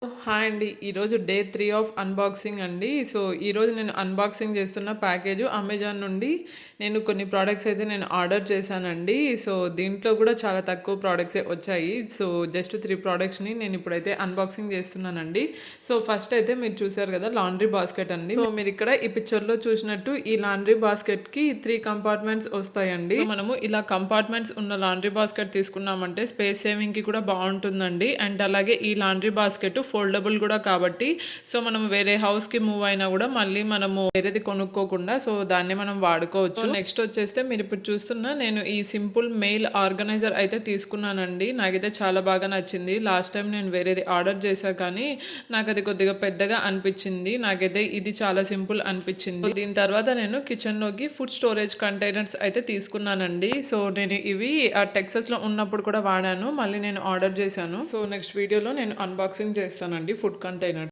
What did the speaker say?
Hi అండి. ఈరోజు day 3 of unboxing అండి. సో, ఈరోజు నేను అన్బాక్సింగ్ చేస్తున్న ప్యాకేజు అమెజాన్ నుండి నేను కొన్ని ప్రొడక్ట్స్ అయితే నేను ఆర్డర్ చేశానండి. సో, దీంట్లో కూడా చాలా తక్కువ ప్రొడక్ట్సే వచ్చాయి. సో, జస్ట్ 3 ప్రొడక్ట్స్‌ని నేను ఇప్పుడైతే అన్బాక్సింగ్ చేస్తున్నానండి. సో, ఫస్ట్ అయితే మీరు చూసారు కదా లాండ్రీ బాస్కెట్ అండి. సో, మీరు ఇక్కడ ఈ పిక్చర్‌లో చూసినట్టు ఈ లాండ్రీ బాస్కెట్‌కి 3 కంపార్ట్మెంట్స్ వస్తాయండి. సో, మనము ఇలా కంపార్ట్మెంట్స్ ఉన్న లాండ్రీ బాస్కెట్ తీసుకున్నామంటే స్పేస్ సేవింగ్‌కి కూడా బాగుంటుందండి. అండ్ అలాగే ఈ లాండ్రీ బాస్కెట్ ఫోల్డబుల్ కూడా కాబట్టి సో మనం వేరే హౌస్కి మూవ్ అయినా కూడా మళ్ళీ మనము వేరేది కొనుక్కోకుండా సో దాన్ని మనం వాడుకోవచ్చు. నెక్స్ట్ వచ్చేస్తే మీరు ఇప్పుడు చూస్తున్న నేను ఈ సింపుల్ మెయిల్ ఆర్గనైజర్ అయితే తీసుకున్నానండి. నాకైతే చాలా బాగా నచ్చింది. లాస్ట్ టైం నేను వేరేది ఆర్డర్ చేశా కానీ నాకు అది కొద్దిగా పెద్దగా అనిపించింది. నాకైతే ఇది చాలా సింపుల్ అనిపించింది. దీని తర్వాత నేను కిచెన్లోకి ఫుడ్ స్టోరేజ్ కంటైనర్స్ అయితే తీసుకున్నానండి. సో నేను ఇవి టెక్సస్లో ఉన్నప్పుడు కూడా వాడాను, మళ్ళీ నేను ఆర్డర్ చేశాను. సో నెక్స్ట్ వీడియోలో నేను అన్బాక్సింగ్ చేస్తానండి ఫుడ్ కంటైనర్.